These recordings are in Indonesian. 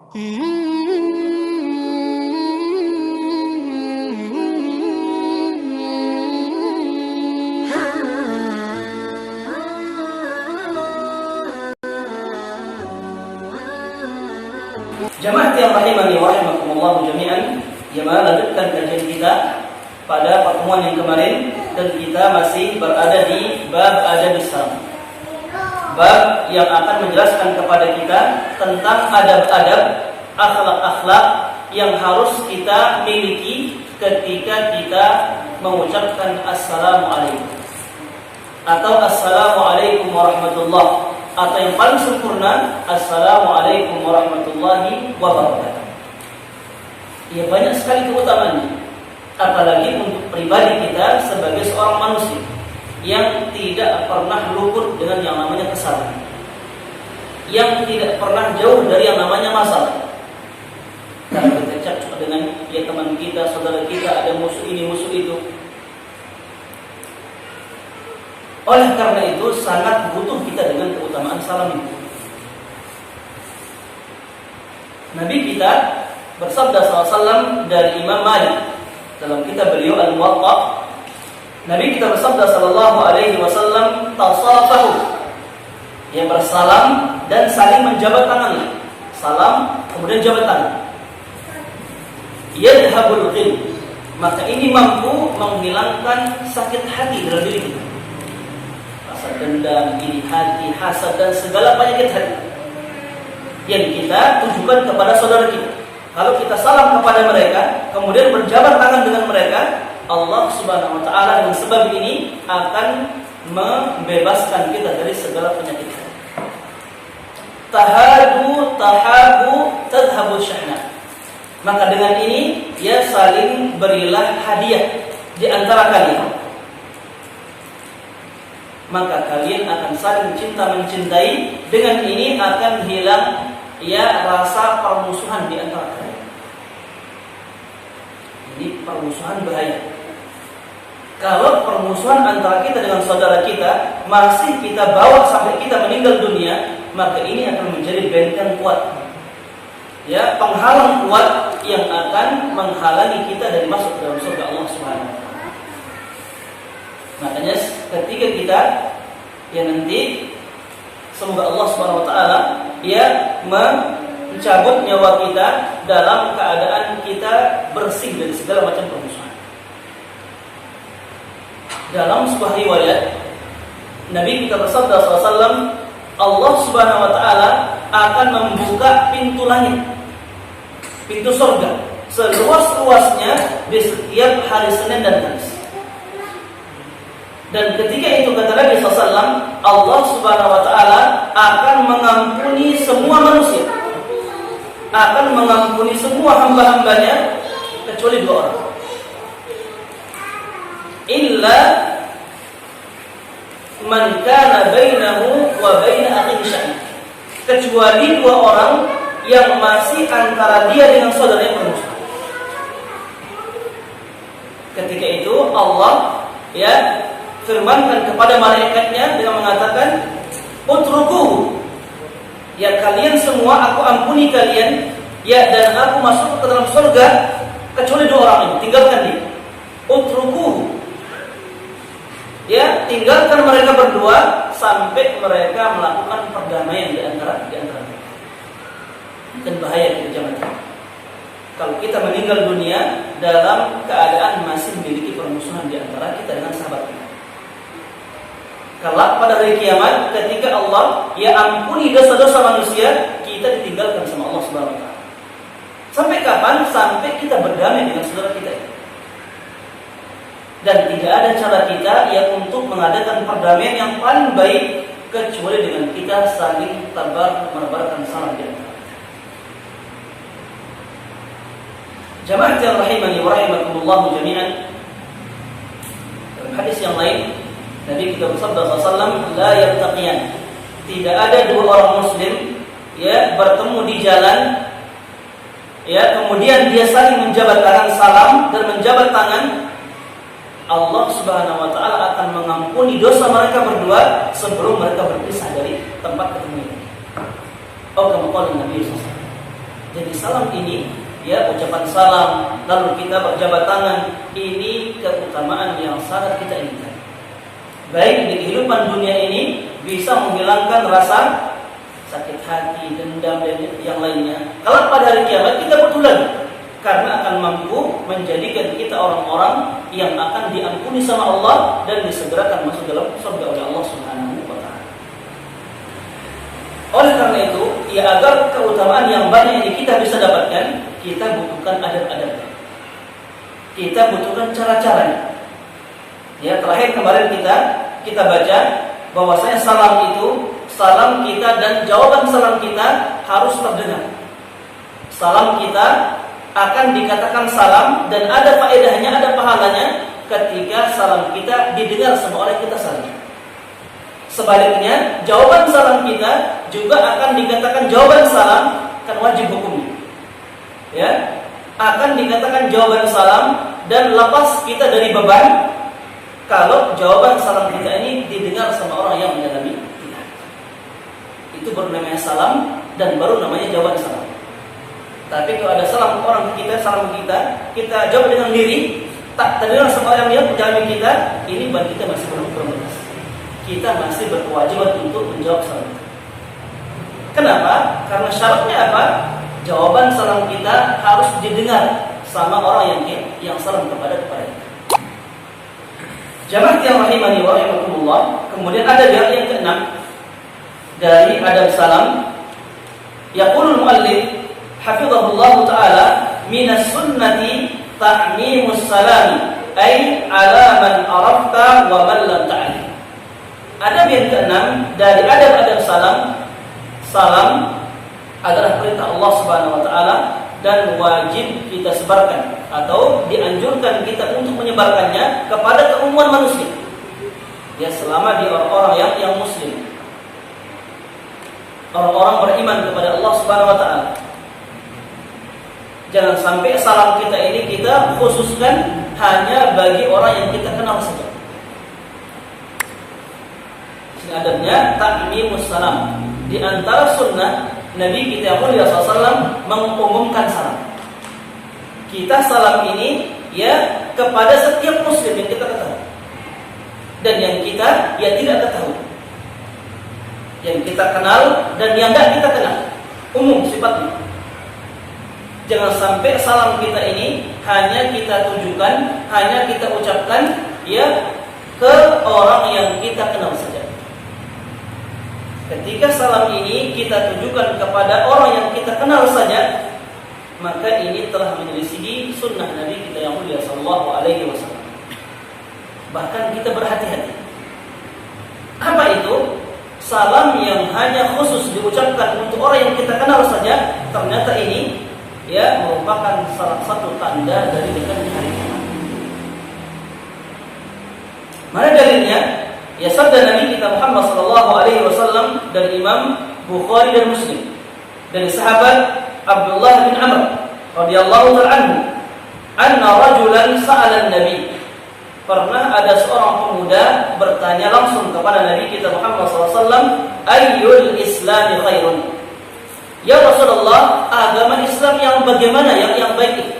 Jamaah yang rahimani wa rahimakumullah jami'an, jamaah lanjutkan kajian kita pada pertemuan yang kemarin dan kita masih berada di bab adab Islam. Bab yang akan menjelaskan kepada kita tentang adab-adab, akhlak-akhlak yang harus kita miliki ketika kita mengucapkan assalamualaikum atau assalamualaikum warahmatullah, atau yang paling sempurna assalamualaikum warahmatullahi wabarakatuh. Ya, banyak sekali keutamaannya, apalagi untuk pribadi kita sebagai seorang manusia yang tidak pernah luput dengan yang namanya kesalahan, yang tidak pernah jauh dari yang namanya masalah. Kalau kita cakap dengan teman kita, saudara kita, ada musuh ini, musuh itu. Oleh karena itu sangat butuh kita dengan keutamaan salam itu. Nabi kita bersabda SAW dari Imam Malik dalam kitab beliau Al-Muwatta. Nabi kita bersabda sallallahu alaihi wasallam, tasafahu, yang bersalam dan saling menjabat tangan. Salam kemudian jabat tangan. Yadhabul ghil, maka ini mampu menghilangkan sakit hati dalam diri kita. Rasa dendam, iri hati, hasad dan segala penyakit hati yang kita tujukan kepada saudara kita. Kalau kita salam kepada mereka kemudian berjabat tangan dengan mereka, Allah Subhanahu wa taala dengan sebab ini akan membebaskan kita dari segala penyakit. Tahadu tahabu tadhhabu syahna. Maka dengan ini ya saling berilah hadiah di antara kalian. Maka kalian akan saling cinta mencintai. Dengan ini akan hilang ya rasa permusuhan di antara kalian. Ini permusuhan bahaya. Kalau permusuhan antara kita dengan saudara kita masih kita bawa sampai kita meninggal dunia, maka ini akan menjadi benteng kuat, ya, penghalang kuat yang akan menghalangi kita dari masuk dalam surga Allah Subhanahu wa taala. Makanya ketika kita ya nanti semoga Allah Subhanahu wa taala ya mencabut nyawa kita dalam keadaan kita bersih dari segala macam permusuhan. Dalam sebuah riwayat Nabi kita bersabda SAW, Allah Subhanahu wa taala akan membuka pintu langit, pintu surga seluas-luasnya di setiap hari Senin dan Kamis. Dan ketika itu kata Nabi SAW, Allah Subhanahu wa taala akan mengampuni semua manusia, akan mengampuni semua hamba-hambanya kecuali dua orang. Illa man kana bainahu wa baina akhihi syai', kecuali dua orang yang masih antara dia dengan saudaranya bermusuhan. Ketika itu Allah ya firmankan kepada malaikatnya dengan mengatakan, utruku, ya kalian semua aku ampuni kalian, ya dan aku masuk ke dalam surga kecuali dua orang ini, tinggalkan dia. Utruku, ya tinggalkan mereka berdua sampai mereka melakukan perdamaian di antara mereka. Dan bahaya kita jamaah. Kalau kita meninggal dunia dalam keadaan masih memiliki permusuhan di antara kita dengan sahabat kita. Kelak pada hari kiamat ketika Allah ya ampuni dosa-dosa manusia, kita ditinggalkan sama Allah Subhanahu wa taala. Sampai kapan? Sampai kita berdamai dengan saudara kita. Dan tidak ada cara kita yang untuk mengadakan perdamaian yang paling baik kecuali dengan kita saling menebarkan salam di antara. Jamaah yang rahimani wa rahimakumullah jami'an. Dalam hadis yang lain Nabi kita bersabda sallallahu la yattaqiyan, tidak ada dua orang muslim ya bertemu di jalan ya kemudian dia saling menjabat tangan salam dan menjabat tangan, Allah Subhanahu wa taala akan mengampuni dosa mereka berdua sebelum mereka berpisah dari tempat ketemu ini. Oh, kamu qala Nabi sallallahu. Jadi salam ini, ya ucapan salam, lalu kita berjabat tangan, ini keutamaan yang sangat kita inginkan. Baik di kehidupan dunia ini bisa menghilangkan rasa sakit hati, dendam dan yang lainnya. Kalau pada hari kiamat kita butuh lagi, karena akan mampu menjadikan kita orang-orang yang akan diampuni sama Allah dan disegerakan masuk dalam surga oleh Allah Subhanahu wa taala. Oleh karena itu, ya agar keutamaan yang banyak ini kita bisa dapatkan, kita butuhkan adab-adabnya. Kita butuhkan cara-caranya. Ya, terakhir kemarin kita baca bahwasanya salam itu, salam kita dan jawaban salam kita harus terdengar. Salam kita akan dikatakan salam dan ada faedahnya, ada pahalanya ketika salam kita didengar sama orang yang kita salam. Sebaliknya, jawaban salam kita juga akan dikatakan jawaban salam, kan wajib hukumnya. Ya, akan dikatakan jawaban salam dan lepas kita dari beban kalau jawaban salam kita ini didengar sama orang yang mendalami kita. Itu baru namanya salam dan baru namanya jawaban salam. Tapi kalau ada salam orang kita, salam kita jawab dengan diri, tak terdengar sama orang yang mendalami kita, ini buat kita masih belum berbatas. Kita masih berkewajiban untuk menjawab salam. Kenapa? Karena syaratnya apa? Jawaban salam kita harus didengar sama orang yang salam kepada kita. Jamaah yang rahimani wa rahimakumullah. Kemudian ada yang keenam dari adab salam. Yaqulul muallif hafizahullah taala minas sunnati ta'mimus salami ay ala man arafta wa man lam ta'rif. Adab yang keenam dari adab-adab salam adalah perintah Allah Subhanahu wa taala dan wajib kita sebarkan atau dianjurkan kita untuk menyebarkannya kepada keumuman manusia. Ya, selama di orang-orang yang muslim. Orang-orang beriman kepada Allah Subhanahu wa taala. Jangan sampai salam kita ini kita khususkan hanya bagi orang yang kita kenal saja. Adabnya ta'mimus salam. Di antara sunnah Nabi kita mulia SAW mengumumkan salam. Kita salam ini ya kepada setiap muslim yang kita ketahui dan yang kita ya tidak ketahui, yang kita kenal dan yang tidak kita kenal, umum sifatnya. Jangan sampai salam kita ini hanya kita tujukan, hanya kita ucapkan ya ke orang yang kita kenal saja. Ketika salam ini kita tujukan kepada orang yang kita kenal saja, maka ini telah menyelisihi sunnah Nabi kita yang mulia sallallahu alaihi wasallam. Bahkan kita berhati-hati. Apa itu? Salam yang hanya khusus diucapkan untuk orang yang kita kenal saja, ternyata ini ya merupakan salah satu tanda dari dekatnya hari kiamat. Mana dalilnya? Ya sabda Nabi kita Muhammad sallallahu alaihi wasallam dari Imam Bukhari dan Muslim dari sahabat Abdullah bin Amr radhiyallahu ta'ala anhu, anna rajulan sa'ala Nabi. Pernah ada seorang pemuda bertanya langsung kepada Nabi kita Muhammad sallallahu alaihi wasallam, ayyul islami khairun? Ya Rasulullah, agama Islam yang bagaimana yang baik itu?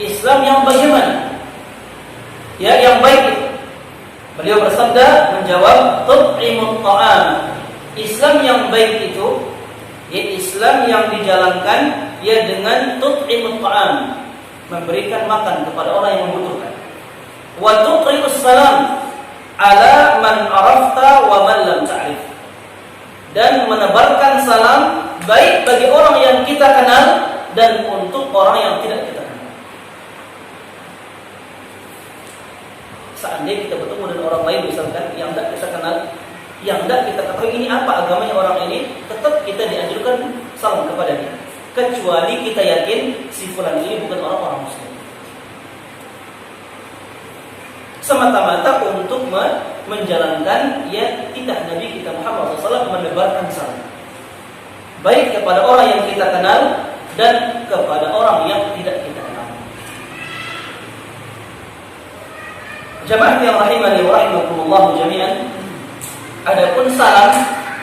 Islam yang bagaimana? Ya, yang baik itu. Beliau bersabda menjawab, tut'imut ta'am. Islam yang baik itu ya Islam yang dijalankan ya dengan tut'imut ta'am, memberikan makan kepada orang yang membutuhkan. Wa tuqri'us salam ala man arafta wa man lam ta'rif. Dan menebarkan salam baik bagi orang yang kita kenal dan untuk orang yang tidak kita kenal. Seandainya kita bertemu dengan orang lain misalkan yang tidak kita kenal, yang tidak kita ketahui ini apa agamanya orang ini, tetap kita dianjurkan salam kepada dia. Kecuali kita yakin si fulan ini bukan orang-orang muslim. Semata-mata untuk menjalankan ya titah Nabi kita Muhammad SAW menebarkan salam. Baik kepada orang yang kita kenal dan kepada orang yang tidak kita kenal. Jamaah yang rahimani wa rahimakumullah jami'an. Adapun salam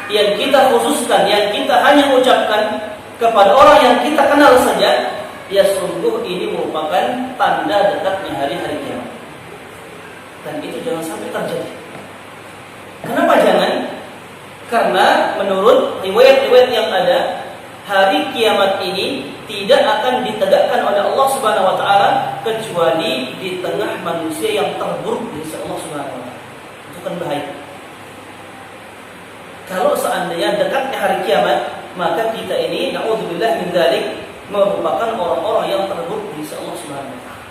yang kita khususkan, yang kita hanya ucapkan kepada orang yang kita kenal saja, ya sungguh ini merupakan tanda dekatnya hari-hari kiamat. Dan itu jangan sampai terjadi. Kenapa jangan? Karena menurut riwayat-riwayat yang ada, hari kiamat ini tidak akan ditegakkan oleh Allah Subhanahu wa taala kecuali di tengah manusia yang terburuk di sisi Allah Subhanahu wa taala. Itu kan bahaya. Kalau seandainya dekatnya hari kiamat, maka kita ini naudzubillah min dzalik merupakan orang-orang yang terburuk di sisi Allah Subhanahu wa taala.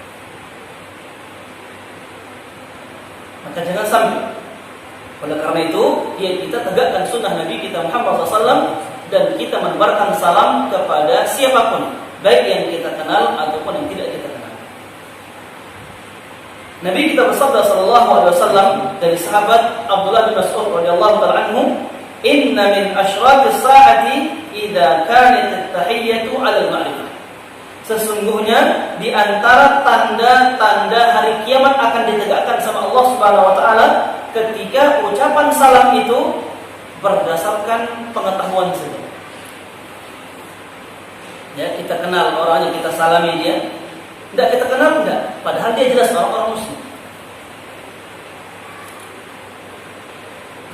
Maka jangan sampai. Oleh karena itu, ya kita tegakkan sunnah Nabi kita Muhammad SAW dan kita menebarkan salam kepada siapapun, baik yang kita kenal ataupun yang tidak kita kenal. Nabi kita bersabda sallallahu alaihi wasallam dari sahabat Abdullah bin Mas'ud radhiyallahu taala anhu, "Inna min asyratis saati idza kanat at-tahiyyatu 'ala al-ma'rifah." Sesungguhnya di antara tanda-tanda hari kiamat akan ditegakkan sama Allah Subhanahu wa taala ketika ucapan salam itu berdasarkan pengetahuan saja. Ya, kita kenal orangnya, kita salami dia. Enggak kita kenal enggak, padahal dia jelas orang muslim.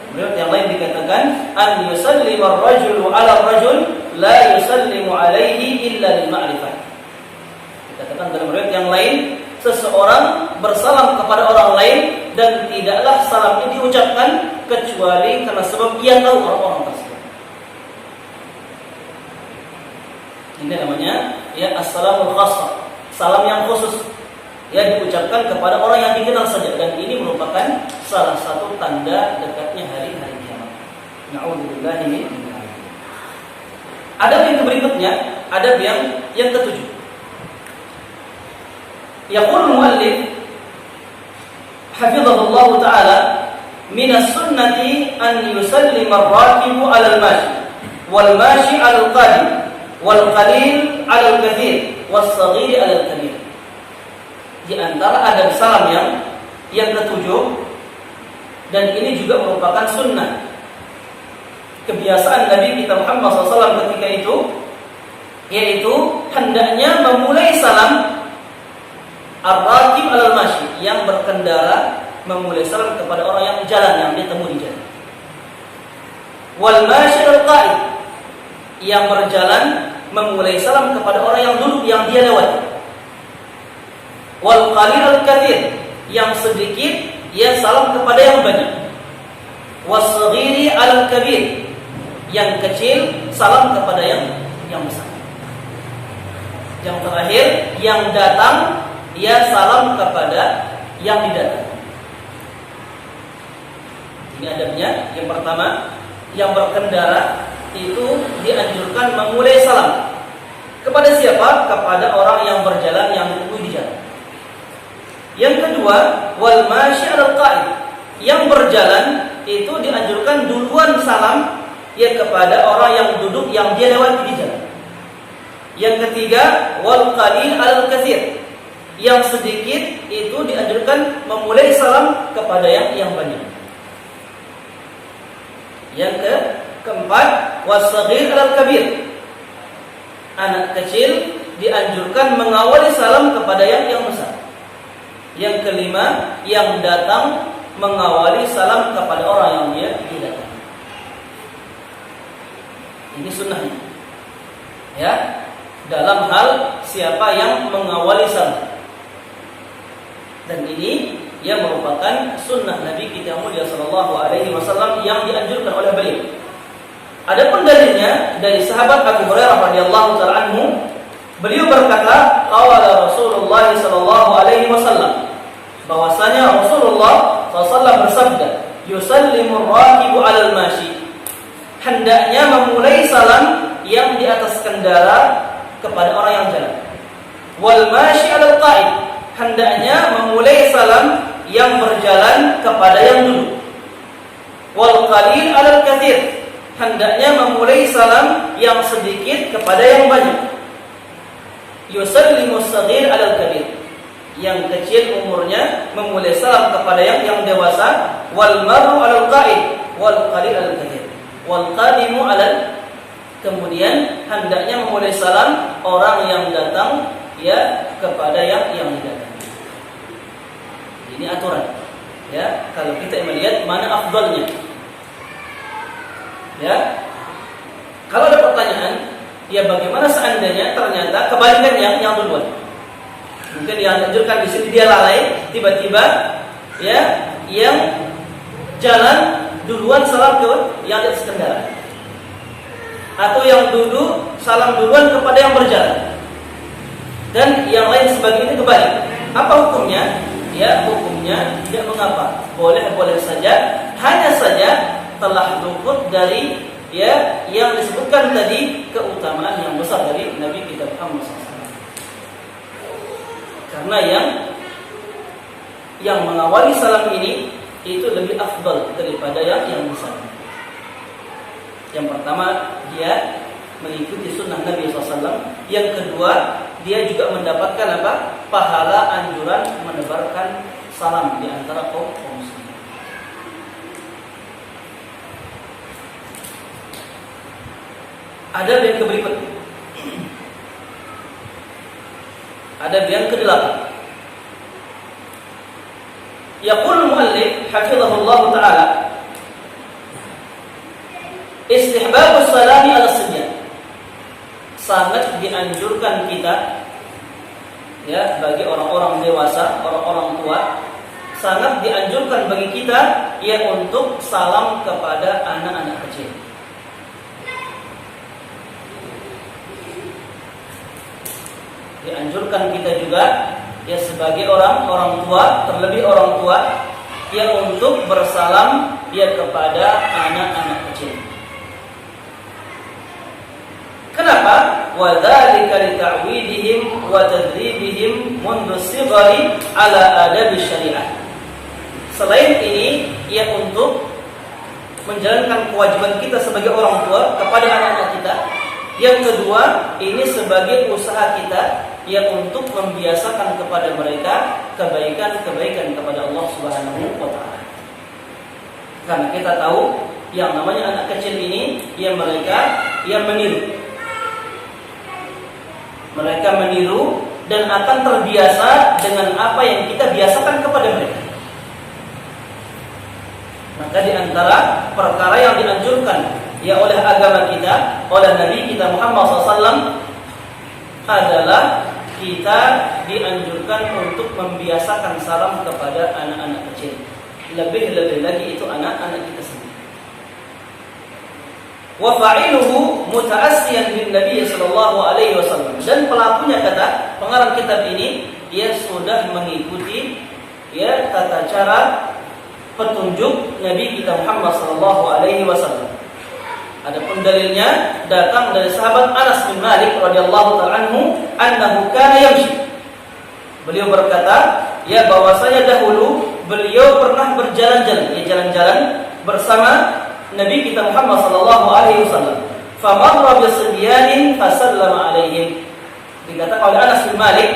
Kemudian yang lain dikatakan an yusallimu ar-rajulu 'ala ar-rajul la yusallimu 'alaihi illa lil ma'rifah. Dikatakan dalam riwayat yang lain, seseorang bersalam kepada orang lain dan tidaklah salam ini diucapkan kecuali karena sebab ia tahu orang-orang tersebut. Ini namanya ya as-salamul khassah, salam yang khusus, ya diucapkan kepada orang yang dikenal saja, dan ini merupakan salah satu tanda dekatnya hari-hari kiamat. Na'udzubillahi min dzalik. Adab yang berikutnya, adab yang ketujuh. Yaqul muallif hafizahullah ta'ala min as-sunnati an yusallima ar-rakibu 'ala al-mashi wal mashi 'ala al-qadim wal qalil 'ala al-kathir was saghir 'ala al-kabir. Di antara adab salam yang ketujuh, dan ini juga merupakan sunnah kebiasaan Nabi kita Muhammad SAW ketika itu, yaitu hendaknya memulai salam ar-rakib al-mashi, yang berkendara memulai salam kepada orang yang jalan, yang dia temui di jalan. Wal mashi al-qa'id, yang berjalan memulai salam kepada orang yang duduk, yang dia lewati. Wal qalil al-kathir, yang sedikit ia salam kepada yang banyak. Was saghiri al-kabir, yang kecil salam kepada yang besar. Yang terakhir, yang datang ia salam kepada yang didatangi. Ini adabnya. Yang pertama, yang berkendara itu dianjurkan memulai salam kepada siapa? Kepada orang yang berjalan, yang ditemui di jalan. Yang kedua, wal mashi al-qa'id, yang berjalan itu dianjurkan duluan salam ya kepada orang yang duduk, yang dia lewati di jalan. Yang ketiga, wal qalil al-katsir, yang sedikit itu dianjurkan memulai salam kepada yang banyak. Yang keempat, was-saghir 'alal kabir, anak kecil dianjurkan mengawali salam kepada yang besar. Yang kelima, yang datang mengawali salam kepada orang yang dia datang. Ini sunnahnya. Ya, dalam hal siapa yang mengawali salam. Dan ini yang merupakan sunnah Nabi kita mulia sallallahu alaihi wasallam yang dianjurkan oleh beliau. Adapun dalilnya dari sahabat Abu Hurairah radhiyallahu taala anhu, beliau berkata, qala Rasulullah sallallahu alaihi wasallam, bahwasanya Rasulullah sallallahu bersabda, yusallimu ar-rakibu 'alal mashi, hendaknya memulai salam yang di atas kendara kepada orang yang jalan. Wal mashi 'alal qa'id, hendaknya memulai salam yang berjalan kepada yang duduk. Wal qalil 'alal katsir, hendaknya memulai salam yang sedikit kepada yang banyak. Yusallimu as-saghir 'alal kabir, yang kecil umurnya memulai salam kepada yang dewasa. Wal mar'u 'alal qa'id wal qalil 'alal katsir, wal qadimu alal, kemudian hendaknya memulai salam orang yang datang ya kepada yang didatangi. Ini aturan. Ya, kalau kita melihat mana afdalnya. Ya. Kalau ada pertanyaan, ya bagaimana seandainya ternyata kebalikan yang duluan? Mungkin yang dianjurkan di sini dia lalai, tiba-tiba ya yang jalan duluan salam ke yang di atas kendaraan. Atau yang duduk salam duluan kepada yang berjalan. Dan yang lain sebagainya kebalik. Apa hukumnya? Ya, hukumnya tidak mengapa. Boleh-boleh saja. Hanya saja telah luput dari ya yang disebutkan tadi keutamaan yang besar dari Nabi kita Muhammad SAW. Karena yang mengawali salam ini itu lebih afdal daripada yang besar. Yang pertama, dia mengikuti sunnah Nabi SAW. Yang kedua, dia juga mendapatkan apa? Pahala anjuran menebarkan salam di antara kaum muslimin. Ada yang berikut. Ada yang ke-8. Yaqul muallif hafizahullah taala istihbabus salami ala sibyan. Sangat dianjurkan kita ya bagi orang-orang dewasa, orang-orang tua, sangat dianjurkan bagi kita ya untuk salam kepada anak-anak kecil. Dianjurkan kita juga ya sebagai orang tua, terlebih orang tua ya untuk bersalam ya kepada anak-anak kecil. Kenapa? Wa dzalika li ta'widihim wa tadribihim mundu sighari ala adab syariah. Selain ini, ia untuk menjalankan kewajiban kita sebagai orang tua kepada anak-anak kita. Yang kedua, ini sebagai usaha kita yang untuk membiasakan kepada mereka kebaikan-kebaikan kepada Allah Subhanahu wa taala. Karena kita tahu yang namanya anak kecil ini mereka meniru. Mereka meniru dan akan terbiasa dengan apa yang kita biasakan kepada mereka. Maka di antara perkara yang dianjurkan ya oleh agama kita, oleh Nabi kita Muhammad SAW adalah kita dianjurkan untuk membiasakan salam kepada anak-anak kecil. Lebih-lebih lagi itu anak-anak kita sendiri. Wa fa'iluhu muta'assiyan bin Nabi sallallahu alaihi wasallam. Dan pelakunya kata pengarang kitab ini ia sudah mengikuti ya tata cara petunjuk Nabi kita Muhammad sallallahu alaihi wasallam. Adapun dalilnya datang dari sahabat Anas bin Malik radhiyallahu ta'ala anhu annahu kana yamshi. Beliau berkata, ya bahwasanya dahulu beliau pernah berjalan-jalan, ya jalan-jalan bersama Nabi kita Muhammad sallallahu alaihi wasallam. Famarra bisibyanin fasallama alaihim. Dikatakan oleh Anas bin Malik,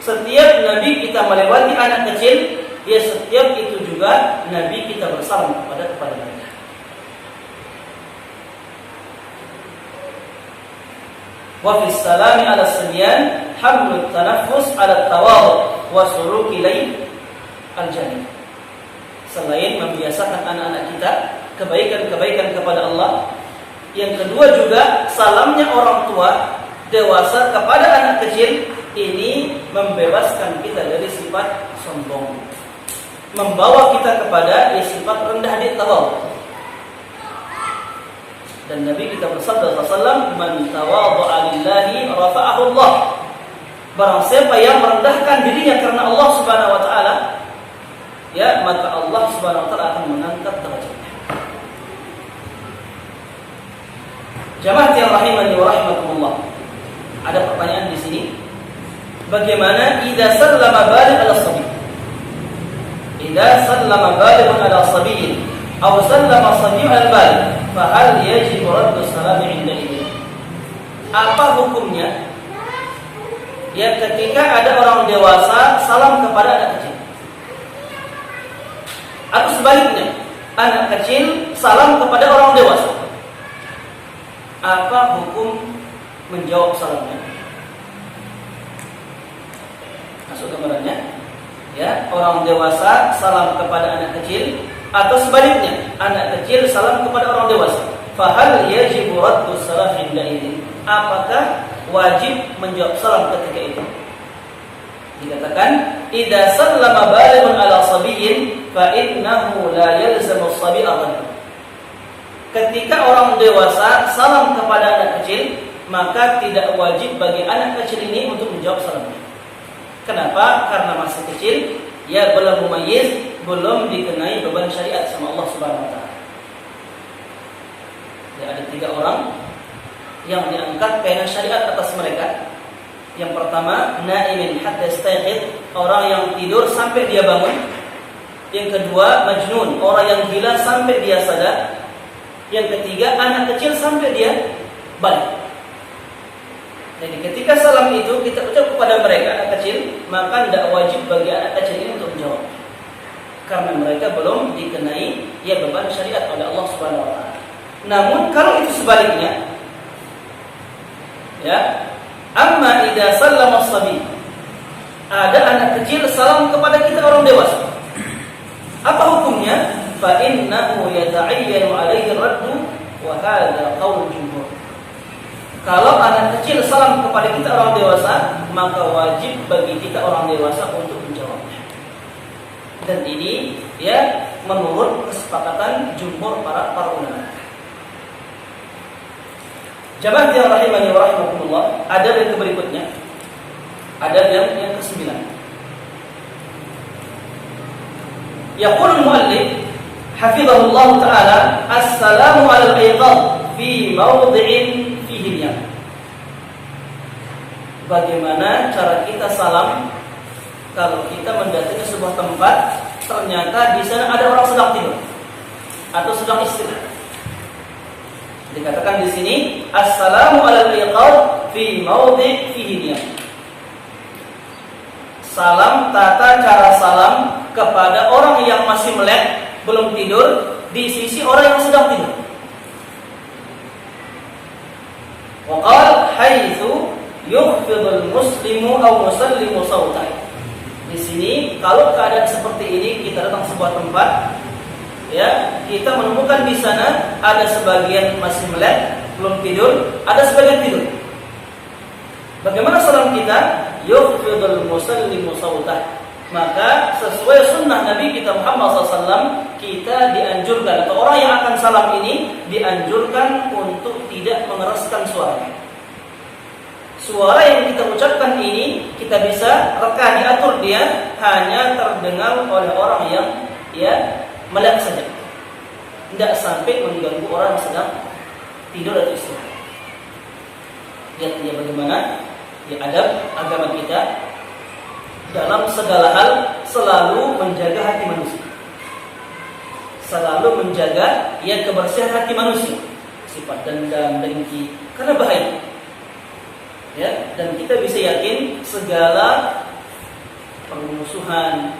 setiap Nabi kita melewati anak kecil, ya setiap itu juga Nabi kita bersalam kepada mereka. Wa fi salami ala sibyan hamlut tanaffus ala tawadhu wa suluki ilai al-jannah. Selain membiasakan anak-anak kita kebaikan-kebaikan kepada Allah, yang kedua juga salamnya orang tua dewasa kepada anak kecil ini membebaskan kita dari sifat sombong, membawa kita kepada sifat rendah hati tawadhu. Dan Nabi kita bersabda sallallahu man tawadha'a lillahi rafa'ahu Allah. Barang siapa yang merendahkan dirinya karena Allah Subhanahu wa taala, ya maka Allah Subhanahu wa taala akan mengangkat derajatnya. Jamaah yang rahimani wa rahimakumullah. Ada pertanyaan di sini. Bagaimana idza sallama baligh ala sabi? Idza sallama baligh ala sabi atau sallama sabi ala baligh, fa hal yajib raddu salam 'inda idin? Apa hukumnya? Ya ketika ada orang dewasa salam kepada anak kecil. Atau sebaliknya, anak kecil salam kepada orang dewasa. apa hukum menjawab salamnya? Masuk gambarannya. Ya, orang dewasa salam kepada anak kecil atau sebaliknya, anak kecil salam kepada orang dewasa. Fahal yajibu raddu salam inda idin? Apakah wajib menjawab salam ketika itu? Dikatakan, idza sallama balighun ala sabiyyin fa innahu la yalzamu as-sabiy adhan. Ketika orang dewasa salam kepada anak kecil, maka tidak wajib bagi anak kecil ini untuk menjawab salamnya. Kenapa? Karena masih kecil, ya belum mumayyiz, belum dikenai beban syariat sama Allah Subhanahu wa taala. Ya, ada 3 orang yang diangkat pena syariat atas mereka. Yang pertama, naimin hatta yastayqid, orang yang tidur sampai dia bangun. Yang kedua, majnun, orang yang gila sampai dia sadar. Yang ketiga, anak kecil sampai dia balik. Jadi ketika salam itu kita ucap kepada mereka anak kecil, maka tidak wajib bagi anak kecil ini untuk menjawab, karena mereka belum dikenai ya beban syariat oleh Allah Subhanahu wa taala. Namun kalau itu sebaliknya, ya, amma idza sallama as-sabi, ada anak kecil salam kepada kita orang dewasa, apa hukumnya? Fa innahu yata'ayyanu 'alaihi ar-raddu wa hadha qaul jumhur. Kalau anak kecil salam kepada kita orang dewasa, maka wajib bagi kita orang dewasa untuk menjawabnya. Dan ini ya menurut kesepakatan jumhur para ulama. Jamaah yang rahimani wa rahimakumullah, ada yang berikutnya. Ada yang ke-9. Yaqulul muallif hafizahullah taala, assalamu 'alal ayqadh fi mawdhi'in fihi niyam. Bagaimana cara kita salam kalau kita mendatangi sebuah tempat ternyata di sana ada orang sedang tidur atau sedang istirahat? Dikatakan di sini assalamu 'alal ayqadh fi mawdhi' fihi niyam. Salam, tata cara salam kepada orang yang masih melek, belum tidur, di sisi orang yang sedang tidur. Wa qala haitsu yukhfidul muslimu aw musallimu sautan. Di sini kalau keadaan seperti ini, kita datang sebuah tempat, ya, kita menemukan di sana ada sebagian masih melek, belum tidur, ada sebagian tidur. Bagaimana salam kita? Yukhfidul musallimu sautan. Maka sesuai sunnah Nabi kita Muhammad SAW, kita dianjurkan, atau orang yang akan salam ini dianjurkan untuk tidak mengeraskan suara. Suara yang kita ucapkan ini kita bisa reka, diatur dia hanya terdengar oleh orang yang ya melek saja, tidak sampai mengganggu orang yang sedang tidur atau istirahat. Lihat dia bagaimana ya adab agama kita dalam segala hal, selalu menjaga hati manusia, selalu menjaga ya kebersihan hati manusia, sifat dendam, dengki, karena bahaya. Ya, dan kita bisa yakin segala permusuhan,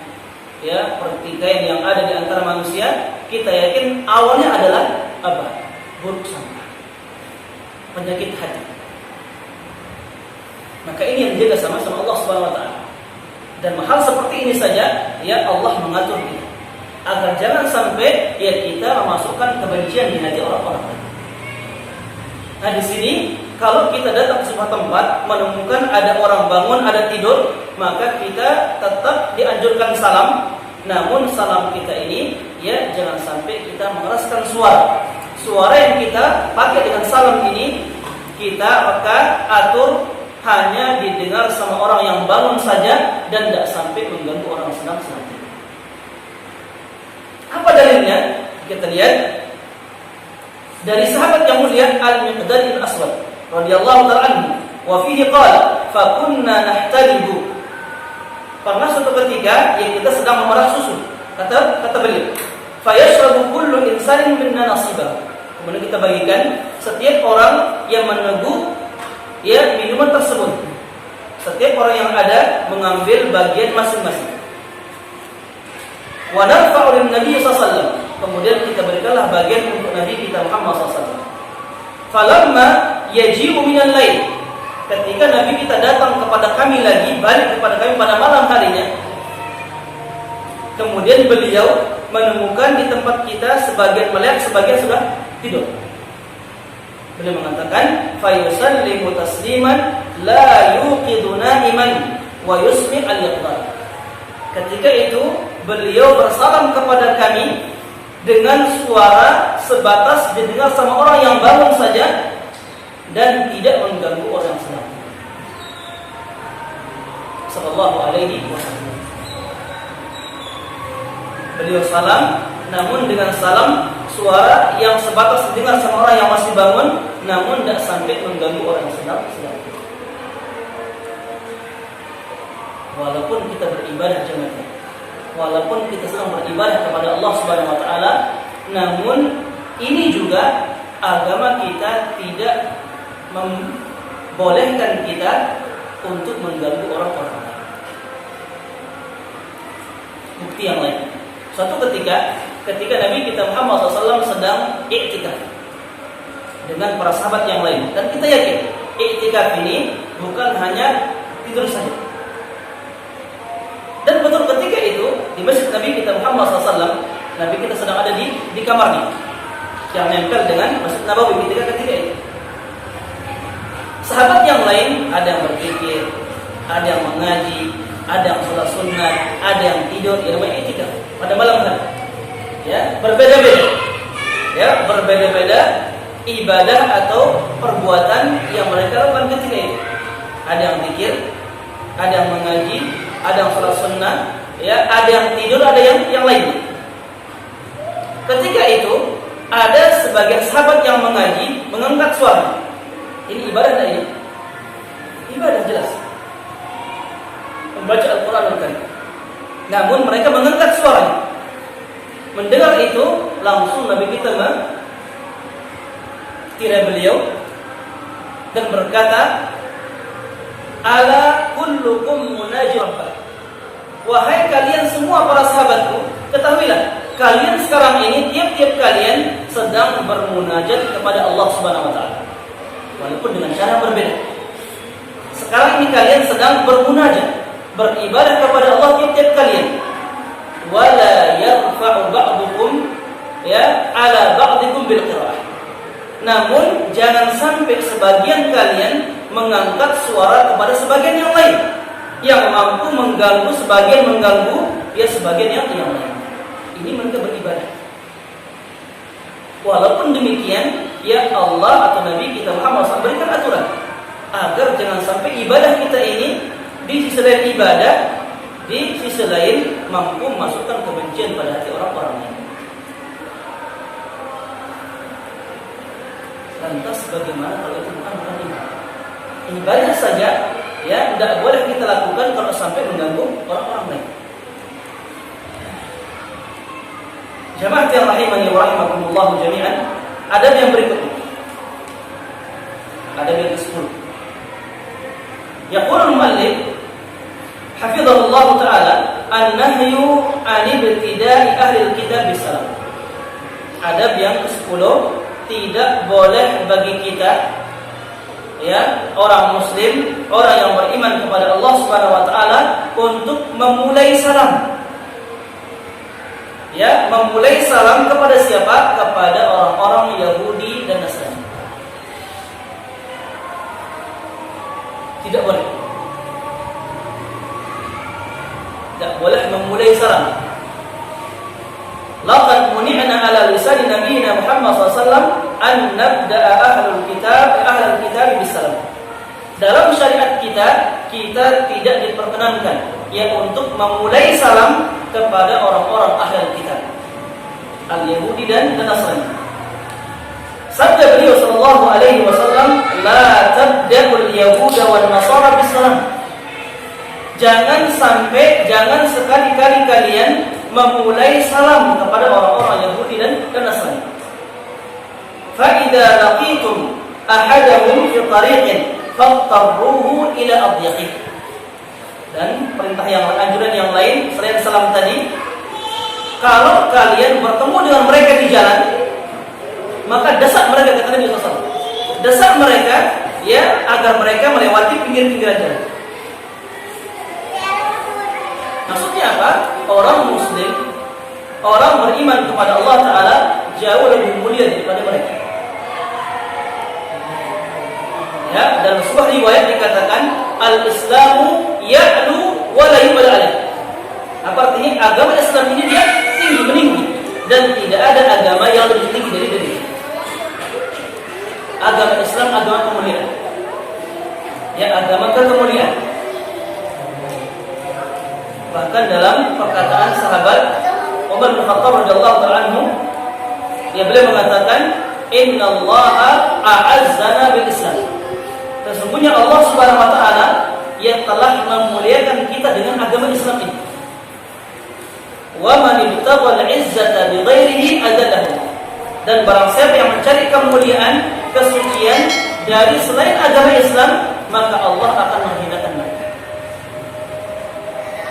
ya, pertikaian yang ada di antara manusia, kita yakin awalnya adalah apa? Buruk sangka, penyakit hati. Maka ini yang dijaga sama Allah Subhanahu wa taala. Dan hal seperti ini saja ya Allah mengatur kita agar jangan sampai ya kita memasukkan kebencian di hati orang-orang. Nah, di sini kalau kita datang ke sebuah tempat menemukan ada orang bangun, ada tidur, maka kita tetap dianjurkan salam. Namun salam kita ini ya jangan sampai kita mengeraskan suara. Suara yang kita pakai dengan salam ini kita reka, atur, hanya didengar sama orang yang bangun saja dan tidak sampai mengganggu orang sedang tidur. Apa dalilnya? Kita lihat dari sahabat yang mulia Al-Miqdad bin Aswad radhiyallahu ta'ala anhu, wa fihi qala fa kunna nahtalibu. Pernah suatu ketika yang kita sedang memerah susu, kata beliau, fa yashrabu kullu insanin minna nasibahu. Kemudian kita bagikan setiap orang yang meneguk ya minuman tersebut. Setiap orang yang ada mengambil bagian masing-masing. Wa narfa'u lin Nabi sallallahu alaihi wasallam. Kemudian kita berikanlah bagian untuk Nabi kita Muhammad sallallahu alaihi wasallam. Falamma yaji'u minal lail, ketika Nabi kita datang kepada kami lagi, balik kepada kami pada malam harinya, kemudian beliau menemukan di tempat kita sebagian melek, sebagian sudah tidur. Beliau mengatakan, fayusallimu tasliman la yuqidu na'iman wa yusmi al-yaqdar. Ketika itu beliau bersalam kepada kami dengan suara sebatas didengar sama orang yang bangun saja dan tidak mengganggu orang yang sedang. Sallallahu alaihi wasallam. Beliau salam, namun dengan salam suara yang sebatas didengar sama orang yang masih bangun, namun tidak sampai mengganggu orang yang sedang. Walaupun kita beribadah jemaah, walaupun kita sedang beribadah kepada Allah Subhanahu wa taala, namun ini juga agama kita tidak membolehkan kita untuk mengganggu orang-orang lain. Bukti yang lain. Suatu ketika Nabi kita Muhammad SAW sedang i'tikaf dengan para sahabat yang lain, dan kita yakin i'tikaf ini bukan hanya tidur saja. Dan betul ketika itu di masjid Nabi kita Muhammad SAW, Nabi kita sedang ada di kamarnya yang nempel dengan Masjid Nabawi ketika itu. Sahabat yang lain ada yang berpikir, ada yang mengaji, ada yang sholat sunnah, ada yang tidur, yang i'tikaf pada malam hari. Ya, berbeda-beda. Ya, berbeda-beda ibadah atau perbuatan yang mereka lakukan ketika itu. Ada yang zikir, ada yang mengaji, ada yang sholat sunnah, ya, ada yang tidur, ada yang lain. Ketika itu ada sebagian sahabat yang mengaji mengangkat suara. Ini ibadah tak ini? Ibadah jelas. Membaca Al-Quran Al-Karim. Namun mereka mengangkat suara. Mendengar itu langsung Nabi kita kira beliau dan berkata, ala kullukum munaji rabbah. Wahai kalian semua para sahabatku, ketahuilah kalian sekarang ini tiap-tiap kalian sedang bermunajat kepada Allah Subhanahu wa taala. Walaupun dengan cara berbeda. Sekarang ini kalian sedang bermunajat, beribadah kepada Allah tiap-tiap kalian. Wala yarfa'u ba'dukum ya ala ba'dikum bil qira'ah. Namun jangan sampai sebagian kalian mengangkat suara kepada sebagian yang lain yang mampu mengganggu, sebagian mengganggu ya sebagian yang lain. Ini mereka beribadah. Walaupun demikian, ya Allah atau Nabi kita Muhammad SAW berikan aturan agar jangan sampai ibadah kita ini di sisi lain ibadah, di sisi lain mampu memasukkan kebencian pada hati orang-orang lain. Lantas bagaimana kalau itu bukan ibadah? Ibadah saja ya tidak boleh kita lakukan kalau sampai mengganggu orang-orang lain. Jamaah yang rahimani wa rahimakumullah jami'an, adab yang berikutnya. Adab yang ke-10. Yaqulul muallif hafizahullah taala an-nahyu 'an ibtida'i ahli al-kitab bis-salam. Adab yang ke-10, tidak boleh bagi kita ya orang muslim, orang yang beriman kepada Allah Subhanahu wa taala untuk memulai salam. Ya, memulai salam kepada siapa? Kepada orang-orang Yahudi dan Nasrani. Tidak boleh. Tidak boleh memulai salam. Laqad muni'na ala lisan nabiyina Muhammad SAW an nabda'a ahlul kitab bisalam. Dalam syariat kita tidak diperkenankan ya untuk memulai salam kepada orang-orang ahli kitab, al-Yahudi dan Nasrani. Sabda beliau sallallahu alaihi wasallam, la tabda'ul yahuda wan nasara bisalam. Jangan sekali-kali kalian memulai salam kepada orang-orang Yahudi dan Nasrani. Fa idza laqitum ahadahum fi tariqin fattaruhu ila adyaqihi. Dan perintah yang anjuran yang lain selain salam tadi, kalau kalian bertemu dengan mereka di jalan, maka desak mereka, kata Nabi SAW. desak mereka ya agar mereka melewati pinggir-pinggiran jalan. Maksudnya apa? Orang muslim, orang beriman kepada Allah Ta'ala jauh lebih mulia daripada mereka. Ya, dalam sebuah riwayat dikatakan al-Islamu ya'lu wa la yubal alaih. Apa artinya? Agama Islam ini dia tinggi meninggi dan tidak ada agama yang lebih tinggi dari dirinya. Agama Islam agama kemuliaan. Ya, agama kemuliaan. Bahkan dalam perkataan sahabat Umar bin Khattab radhiyallahu ta'ala anhu, beliau mengatakan, "Innallaha a'azzana bil Islam." Sesungguhnya Allah Subhanahu wa taala yang telah memuliakan kita dengan agama Islam ini. Wa man ibtagha al-'izzata bi ghairihi adallahu. Dan barang siapa yang mencari kemuliaan, kesucian dari selain agama Islam, maka Allah akan